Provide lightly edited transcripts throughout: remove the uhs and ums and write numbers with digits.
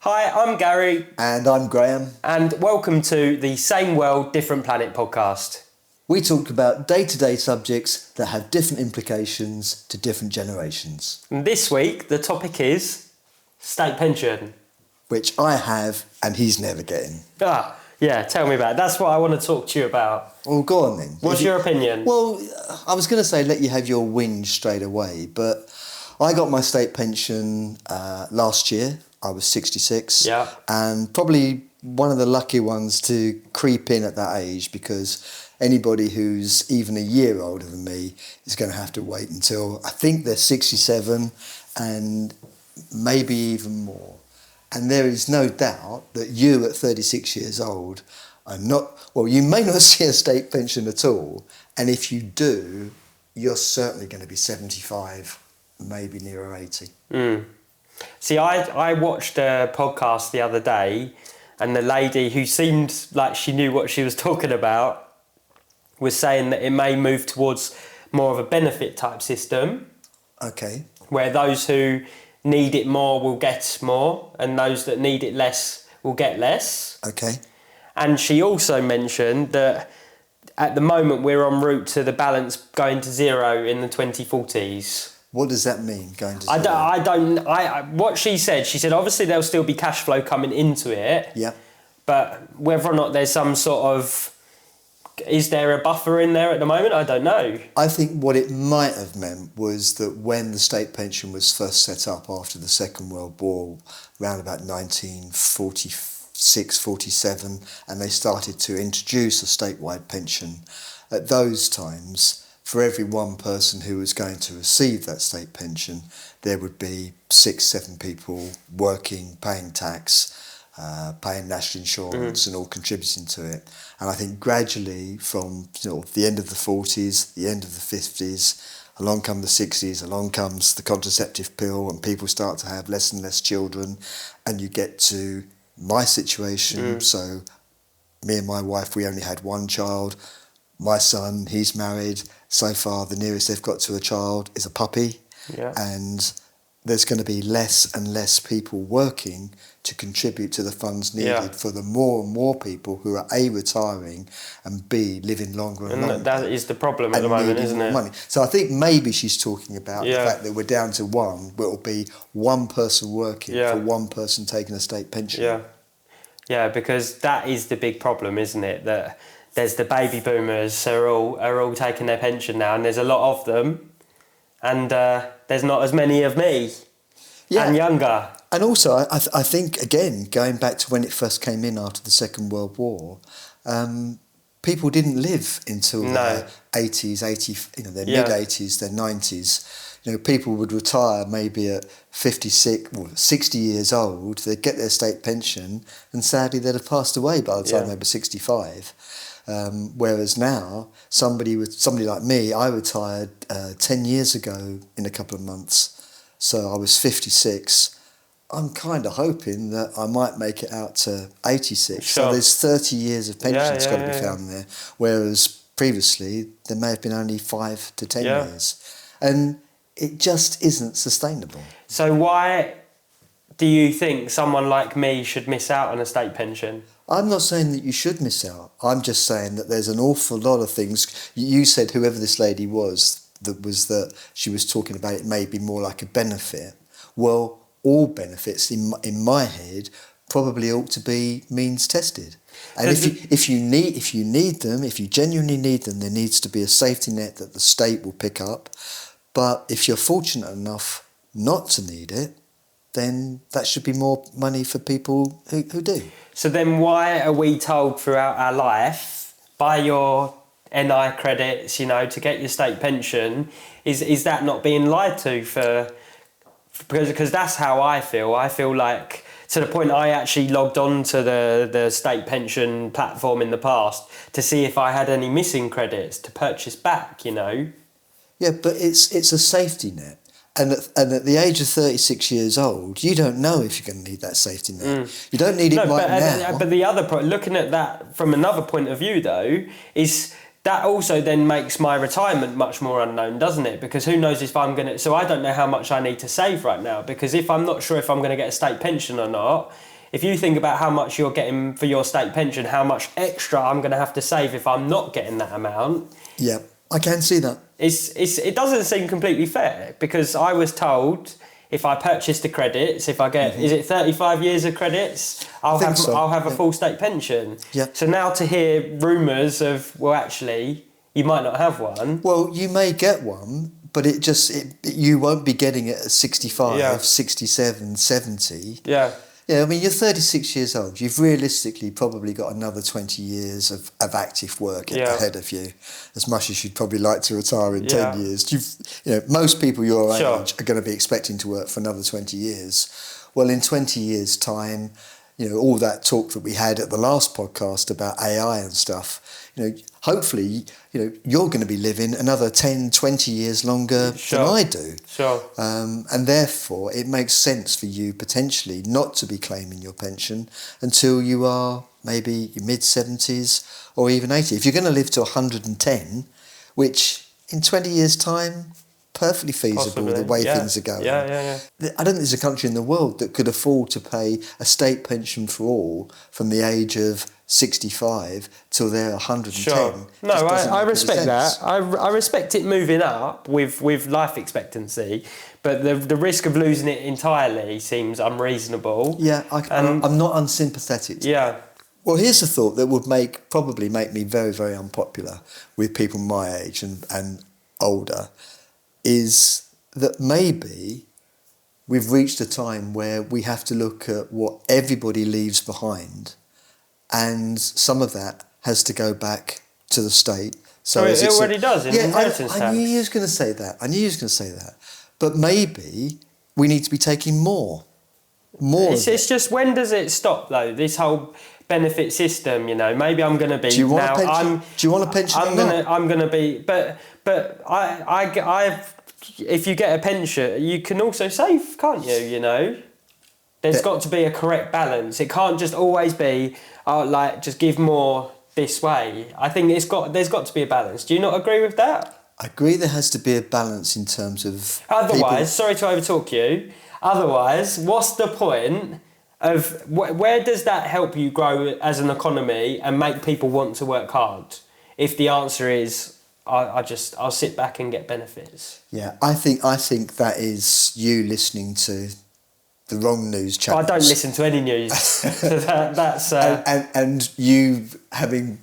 Hi, I'm Gary. And I'm Graeme. And welcome to the Same World, Different Planet podcast. We talk about day-to-day subjects that have different implications to different generations. And this week, the topic is state pension. Which I have and he's never getting. Yeah, tell me about it. That's what I want to talk to you about. Well, go on then. What's your opinion? Well, I was going to say let you have your whinge straight away, but I got my state pension last year. I was 66. Yeah. And probably one of the lucky ones to creep in at that age, because anybody who's even a year older than me is going to have to wait until, I think they're 67 and maybe even more. And there is no doubt that you at 36 years old are not, well, you may not see a state pension at all. And if you do, you're certainly going to be 75, maybe nearer 80. See, I watched a podcast the other day, and the lady who seemed like she knew what she was talking about was saying that it may move towards more of a benefit type system. Okay. Where those who need it more will get more, and those that need it less will get less. Okay. And she also mentioned that at the moment we're en route to the balance going to zero in the 2040s. What does that mean, going to zero? What she said obviously there'll still be cash flow coming into it. Yeah. But whether or not there's some sort of, is there a buffer in there at the moment? I don't know. I think what it might have meant was that when the state pension was first set up after the Second World War, around about 1946, 47, and they started to introduce a statewide pension, at those times, for every one person who was going to receive that state pension, there would be 6-7 people working, paying tax, paying national insurance and all contributing to it. And I think gradually from the end of the 40s, the end of the 50s, along come the 60s, along comes the contraceptive pill, and people start to have less and less children, and you get to my situation. So me and my wife, we only had one child. My son, he's married. So far, the nearest they've got to a child is a puppy. Yeah. And there's going to be less and less people working to contribute to the funds needed for the more and more people who are A, retiring, and B, living longer and longer. That is the problem at the moment, isn't it? Money. So I think maybe she's talking about the fact that we're down to one, where it'll be one person working for one person taking a state pension. Yeah, because that is the big problem, isn't it? That there's the baby boomers are all taking their pension now, and there's a lot of them, and there's not as many of me and younger. And also, I think, again, going back to when it first came in after the Second World War, people didn't live until their 80s, their mid-80s, their 90s. People would retire maybe at 56 or 60 years old, they'd get their state pension, and sadly they'd have passed away by the time they were 65. Whereas now, somebody like me, I retired 10 years ago in a couple of months, so I was 56. I'm kind of hoping that I might make it out to 86. Sure. So there's 30 years of pension that's got to be found there, whereas previously there may have been only 5 to 10 years. And it just isn't sustainable. So why do you think someone like me should miss out on a state pension? I'm not saying that you should miss out. I'm just saying that there's an awful lot of things. You said whoever this lady was that she was talking about it may be more like a benefit. Well, all benefits in my head probably ought to be means tested. And if you need them, if you genuinely need them, there needs to be a safety net that the state will pick up. But if you're fortunate enough not to need it, then that should be more money for people who do. So then why are we told throughout our life, buy your NI credits, to get your state pension? Is that not being lied to because that's how I feel. I feel like, to the point I actually logged on to the state pension platform in the past to see if I had any missing credits to purchase back, Yeah, but it's a safety net. And at the age of 36 years old, you don't know if you're going to need that safety net. You don't need it now. But the other point, looking at that from another point of view, though, is that also then makes my retirement much more unknown, doesn't it? Because who knows if I'm going to... So I don't know how much I need to save right now, because if I'm not sure if I'm going to get a state pension or not, if you think about how much you're getting for your state pension, how much extra I'm going to have to save if I'm not getting that amount... Yeah, I can see that. It doesn't seem completely fair, because I was told if I purchase the credits, if I get, is it 35 years of credits, I'll have a full state pension. Yeah. So now to hear rumours of, well, actually, you might not have one. Well, you may get one, but you won't be getting it at 65, Yeah. 67, 70. Yeah. Yeah, I mean, you're 36 years old. You've realistically probably got another 20 years of active work ahead of you, as much as you'd probably like to retire in 10 years. Most people your age are going to be expecting to work for another 20 years. Well, in 20 years' time, all that talk that we had at the last podcast about AI and stuff, hopefully, you're going to be living another 10, 20 years longer than I do. Sure. And therefore, it makes sense for you potentially not to be claiming your pension until you are maybe your mid-70s or even 80. If you're going to live to 110, which in 20 years' time, perfectly feasible. Possibly. The way things are going. Yeah. I don't think there's a country in the world that could afford to pay a state pension for all from the age of 65 till they're 110. Sure. No, I respect that. I respect it moving up with life expectancy, but the risk of losing it entirely seems unreasonable. Yeah, I'm not unsympathetic to that. Well, here's a thought that would probably make me very, very unpopular with people my age and older, is that maybe we've reached a time where we have to look at what everybody leaves behind, and some of that has to go back to the state. So it already does in inheritance tax. I knew you was going to say that. But maybe we need to be taking more. It's just, when does it stop though? This whole benefit system, maybe I'm going to be. Do you want a pension? Do you want a pension? I'm going to be, but I've. If you get a pension, you can also save, can't you? There's got to be a correct balance. It can't just always be, just give more this way. I think there's got to be a balance. Do you not agree with that? I agree there has to be a balance in terms of... Otherwise, sorry to overtalk you, what's the point of... Where does that help you grow as an economy and make people want to work hard? If the answer is... I'll sit back and get benefits. Yeah, I think that is you listening to the wrong news channels. I don't listen to any news. So that's and you having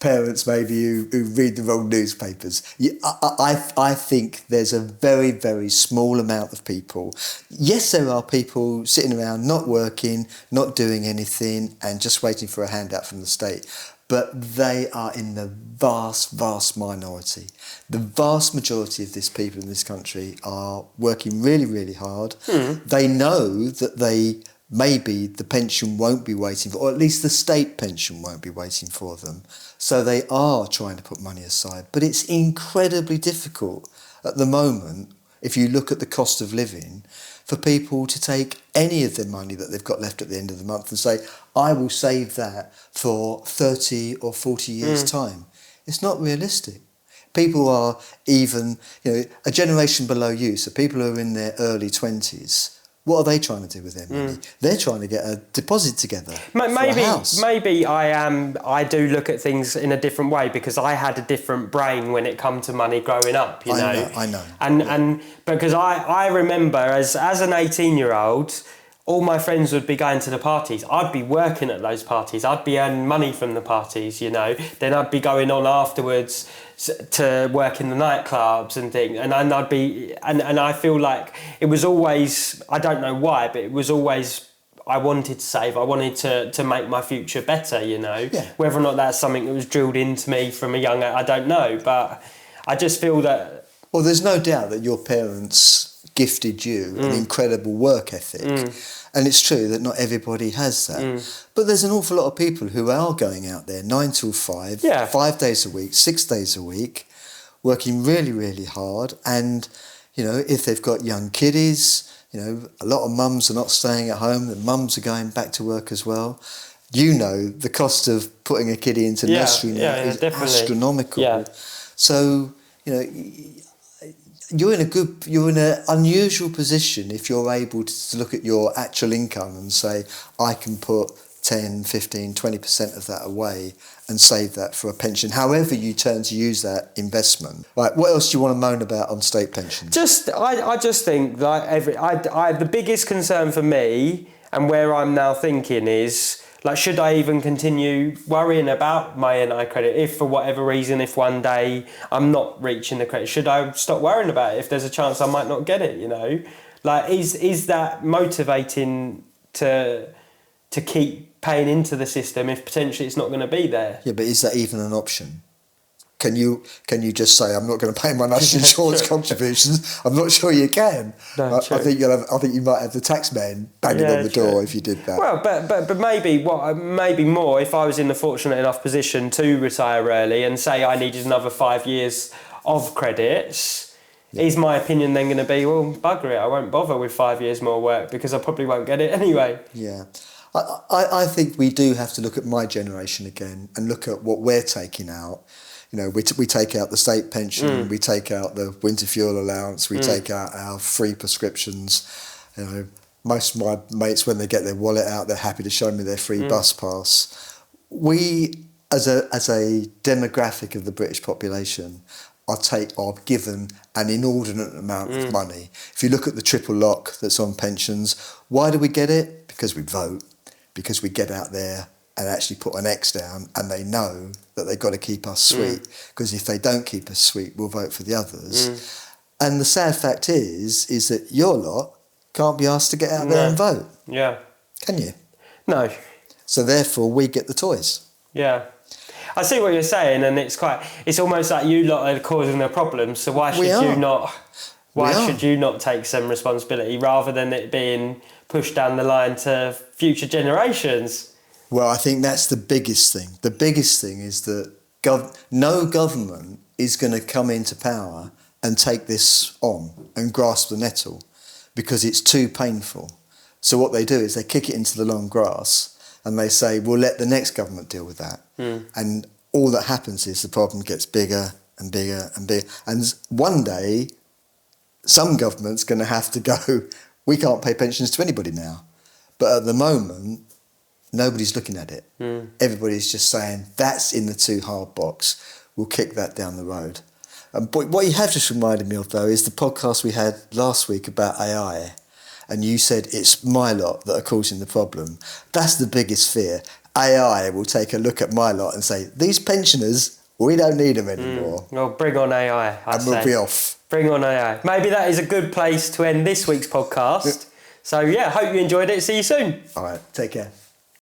parents maybe who read the wrong newspapers. I think there's a very, very small amount of people. Yes, there are people sitting around not working, not doing anything, and just waiting for a handout from the state. But they are in the vast, vast minority. The vast majority of these people in this country are working really, really hard. They know that maybe the pension won't be waiting for, or at least the state pension won't be waiting for them. So they are trying to put money aside. But it's incredibly difficult at the moment, if you look at the cost of living, for people to take any of their money that they've got left at the end of the month and say, I will save that for 30 or 40 years' time. It's not realistic. People are even, a generation below you, so people who are in their early 20s, what are they trying to do with their money? They're trying to get a deposit together for a house. Maybe I do look at things in a different way, because I had a different brain when it come to money growing up, I know. And because I remember as an 18-year-old, all my friends would be going to the parties. I'd be working at those parties. I'd be earning money from the parties, Then I'd be going on afterwards to work in the nightclubs and things. And I'd be... And I feel like it was always... I don't know why, but it was always... I wanted to save. I wanted to make my future better, Yeah. Whether or not that's something that was drilled into me from a young age, I don't know. But I just feel that... Well, there's no doubt that your parents gifted you an incredible work ethic. And it's true that not everybody has that. But there's an awful lot of people who are going out there 9 till 5, 5 days a week, 6 days a week, working really, really hard. And, if they've got young kiddies, a lot of mums are not staying at home. The mums are going back to work as well. the cost of putting a kiddie into nursery now is astronomical. Yeah. So, you're in an unusual position if you're able to look at your actual income and say, I can put 10, 15, 20% of that away and save that for a pension, however you turn to use that investment. Right, what else do you want to moan about on state pensions? I just think like the biggest concern for me and where I'm now thinking is, like, should I even continue worrying about my NI credit if for whatever reason, if one day I'm not reaching the credit, should I stop worrying about it if there's a chance I might not get it, Like, is that motivating to keep paying into the system if potentially it's not going to be there? Yeah, but is that even an option? Can you just say, I'm not going to pay my national insurance contributions? I'm not sure you can. No, I think you might have the tax man banging on the door if you did that. Well, but maybe more if I was in the fortunate enough position to retire early and say I needed another 5 years of credits. Yeah. Is my opinion then going to be, well, bugger it, I won't bother with 5 years more work because I probably won't get it anyway? Yeah. I think we do have to look at my generation again and look at what we're taking out. We take out the state pension, we take out the winter fuel allowance, we take out our free prescriptions. Most of my mates, when they get their wallet out, they're happy to show me their free bus pass. We, as a demographic of the British population, are given an inordinate amount of money. If you look at the triple lock that's on pensions, why do we get it? Because we vote, because we get out there and actually put an X down, and they know that they've got to keep us sweet, because if they don't keep us sweet, we'll vote for the others. And the sad fact is that your lot can't be asked to get out there and vote. Yeah. Can you? No. So therefore, we get the toys. Yeah. I see what you're saying, and it's almost like you lot are causing the problem, so why should you not take some responsibility rather than it being pushed down the line to future generations? Well, I think that's the biggest thing. The biggest thing is that no government is going to come into power and take this on and grasp the nettle because it's too painful. So what they do is they kick it into the long grass and they say, we'll let the next government deal with that. And all that happens is the problem gets bigger and bigger and bigger. And one day, some government's going to have to go, we can't pay pensions to anybody now. But at the moment, nobody's looking at it. Everybody's just saying, that's in the too hard box. We'll kick that down the road. But what you have just reminded me of, though, is the podcast we had last week about AI. And you said it's my lot that are causing the problem. That's the biggest fear. AI will take a look at my lot and say, these pensioners, we don't need them anymore. Well, bring on AI, I'd say. And we'll be off. Bring on AI. Maybe that is a good place to end this week's podcast. So, yeah, hope you enjoyed it. See you soon. All right, take care.